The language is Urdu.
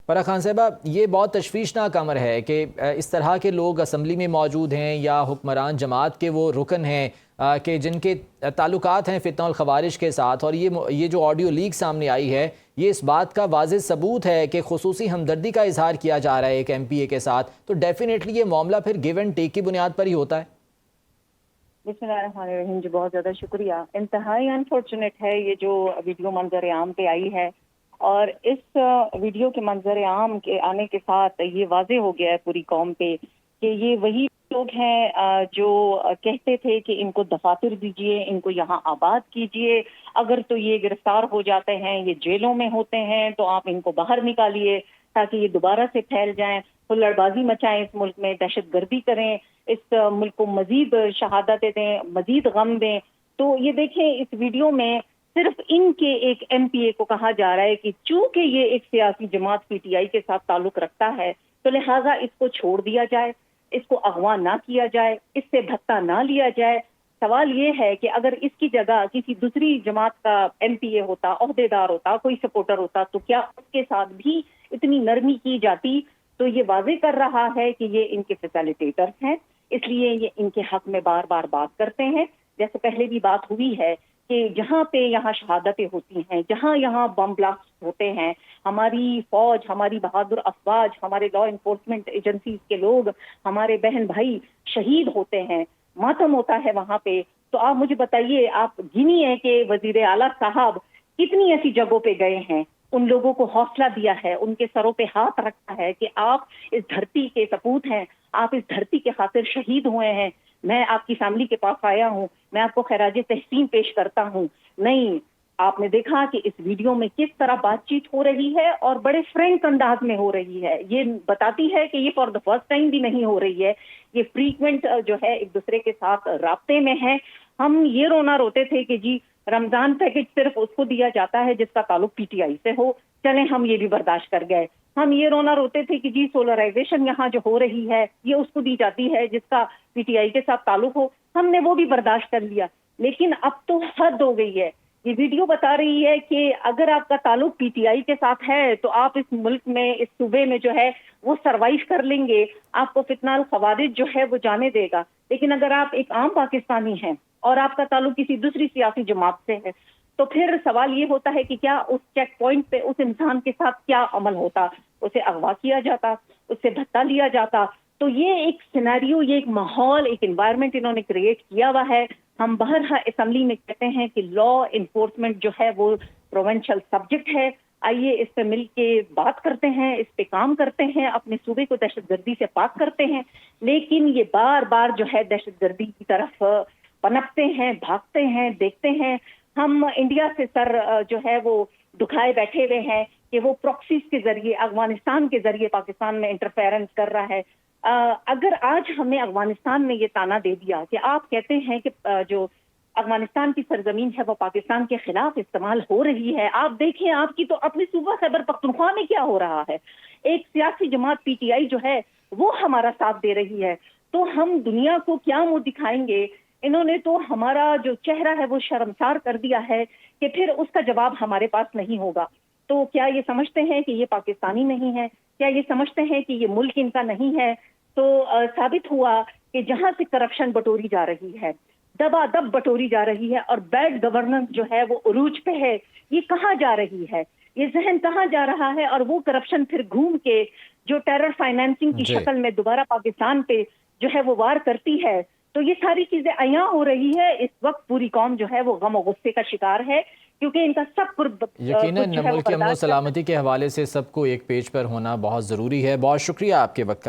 فرح خان صاحبہ، یہ بہت تشویشناک امر ہے کہ اس طرح کے لوگ اسمبلی میں موجود ہیں یا حکمران جماعت کے وہ رکن ہیں کہ جن کے تعلقات ہیں فتنہ الخوارج کے ساتھ، اور یہ جو آڈیو لیک سامنے آئی ہے یہ اس بات کا واضح ثبوت ہے کہ خصوصی ہمدردی کا اظہار کیا جا رہا ہے ایک ایم پی اے کے ساتھ، تو ڈیفینیٹلی یہ معاملہ پھر گیو اینڈ ٹیک کی بنیاد پر ہی ہوتا ہے۔ بسم اللہ الرحمن الرحیم جی، بہت زیادہ شکریہ۔ انتہائی انفارچونیٹ ہے یہ جو ویڈیو منظر عام پہ آئی ہے، اور اس ویڈیو کے منظر عام کے آنے کے ساتھ یہ واضح ہو گیا ہے پوری قوم پہ کہ یہ وہی لوگ ہیں جو کہتے تھے کہ ان کو دفاتر دیجئے، ان کو یہاں آباد کیجئے، اگر تو یہ گرفتار ہو جاتے ہیں، یہ جیلوں میں ہوتے ہیں تو آپ ان کو باہر نکالیے تاکہ یہ دوبارہ سے پھیل جائیں، ہلڑ بازی مچائیں اس ملک میں، دہشت گردی کریں، اس ملک کو مزید شہادتیں دیں، مزید غم دیں۔ تو یہ دیکھیں اس ویڈیو میں صرف ان کے ایک ایم پی اے کو کہا جا رہا ہے کہ چونکہ یہ ایک سیاسی جماعت پی ٹی آئی کے ساتھ تعلق رکھتا ہے تو لہٰذا اس کو چھوڑ دیا جائے، اس کو اغوا نہ کیا جائے، اس سے بھتہ نہ لیا جائے۔ سوال یہ ہے کہ اگر اس کی جگہ کسی دوسری جماعت کا ایم پی اے ہوتا، عہدیدار ہوتا، کوئی سپورٹر ہوتا تو کیا اس کے ساتھ بھی اتنی نرمی کی جاتی؟ تو یہ واضح کر رہا ہے کہ یہ ان کے فیسیلیٹیٹرز ہیں، اس لیے یہ ان کے حق میں بار بار بات کرتے ہیں۔ جیسے پہلے بھی بات ہوئی ہے کہ جہاں پہ یہاں شہادتیں ہوتی ہیں، جہاں یہاں بم بلاسٹ ہوتے ہیں، ہماری فوج، ہماری بہادر افواج، ہمارے لا انفورسمنٹ ایجنسیز کے لوگ، ہمارے بہن بھائی شہید ہوتے ہیں، ماتم ہوتا ہے وہاں پہ، تو آپ مجھے بتائیے، آپ گنیے کہ وزیر اعلیٰ صاحب کتنی ایسی جگہوں پہ گئے ہیں، ان لوگوں کو حوصلہ دیا ہے، ان کے سروں پہ ہاتھ رکھا ہے کہ آپ اس دھرتی کے سپوت ہیں، آپ اس دھرتی کے خاطر شہید ہوئے ہیں، میں آپ کی فیملی کے پاس آیا ہوں، میں آپ کو خراج تحسین پیش کرتا ہوں۔ نہیں، آپ نے دیکھا کہ اس ویڈیو میں کس طرح بات چیت ہو رہی ہے اور بڑے فرینک انداز میں ہو رہی ہے۔ یہ بتاتی ہے کہ یہ فار دا فرسٹ ٹائم بھی نہیں ہو رہی ہے، یہ فریکوینٹ جو ہے ایک دوسرے کے ساتھ رابطے میں ہے۔ ہم یہ رونا روتے تھے کہ جی رمضان پیکج صرف اس کو دیا جاتا ہے جس کا تعلق پی ٹی آئی سے ہو، چلیں ہم یہ بھی برداشت کر گئے۔ ہم یہ رونا روتے تھے کہ جی سولرائزیشن یہاں جو ہو رہی ہے یہ اس کو دی جاتی ہے جس کا پی ٹی آئی کے ساتھ تعلق ہو، ہم نے وہ بھی برداشت کر لیا۔ لیکن اب تو حد ہو گئی ہے۔ یہ ویڈیو بتا رہی ہے کہ اگر آپ کا تعلق پی ٹی آئی کے ساتھ ہے تو آپ اس ملک میں، اس صوبے میں جو ہے وہ سروائیو کر لیں گے، آپ کو فتنہ الخوارج جو ہے وہ جانے دے گا۔ لیکن اگر آپ ایک عام پاکستانی ہیں اور آپ کا تعلق کسی دوسری سیاسی جماعت سے ہے تو پھر سوال یہ ہوتا ہے کہ کیا اس چیک پوائنٹ پہ اس انسان کے ساتھ کیا عمل ہوتا؟ اسے اغوا کیا جاتا، اس سے بھتہ لیا جاتا؟ تو یہ ایک سینیریو، یہ ایک ماحول، ایک انوائرمنٹ انہوں نے کریٹ کیا ہوا ہے۔ ہم باہر اسمبلی میں کہتے ہیں کہ لا انفورسمنٹ جو ہے وہ پروونشل سبجیکٹ ہے، آئیے اس پہ مل کے بات کرتے ہیں، اس پہ کام کرتے ہیں، اپنے صوبے کو دہشت گردی سے پاک کرتے ہیں۔ لیکن یہ بار بار جو ہے دہشت گردی کی طرف پنپتے ہیں، بھاگتے ہیں، دیکھتے ہیں۔ ہم انڈیا سے سر جو ہے وہ دکھائے بیٹھے ہوئے ہیں کہ وہ پراکسیز کے ذریعے، افغانستان کے ذریعے پاکستان میں انٹرفیرنس کر رہا ہے۔ اگر آج ہمیں افغانستان میں یہ تانا دے دیا کہ آپ کہتے ہیں کہ جو افغانستان کی سرزمین ہے وہ پاکستان کے خلاف استعمال ہو رہی ہے، آپ دیکھیں آپ کی تو اپنی صوبہ خیبر پختونخوا میں کیا ہو رہا ہے، ایک سیاسی جماعت پی ٹی آئی جو ہے وہ ہمارا ساتھ دے رہی ہے، تو ہم دنیا کو کیا منہ دکھائیں گے؟ انہوں نے تو ہمارا جو چہرہ ہے وہ شرمسار کر دیا ہے کہ پھر اس کا جواب ہمارے پاس نہیں ہوگا۔ تو کیا یہ سمجھتے ہیں کہ یہ پاکستانی نہیں ہے؟ کیا یہ سمجھتے ہیں کہ یہ ملک ان کا نہیں ہے؟ تو ثابت ہوا کہ جہاں سے کرپشن بٹوری جا رہی ہے، دبا دب بٹوری جا رہی ہے، اور بیڈ گورننس جو ہے وہ عروج پہ ہے، یہ کہاں جا رہی ہے؟ یہ ذہن کہاں جا رہا ہے؟ اور وہ کرپشن پھر گھوم کے جو ٹیرر فائنینسنگ کی جی شکل میں دوبارہ پاکستان پہ جو ہے وہ وار کرتی ہے۔ تو یہ ساری چیزیں عیاں ہو رہی ہے۔ اس وقت پوری قوم جو ہے وہ غم و غصے کا شکار ہے کیونکہ ان کا سب یقیناً کچھ جو ہے وہ ملک کے امن و برداشت کرنا۔ سلامتی کے حوالے سے سب کو ایک پیج پر ہونا بہت ضروری ہے۔ بہت شکریہ آپ کے وقت کا۔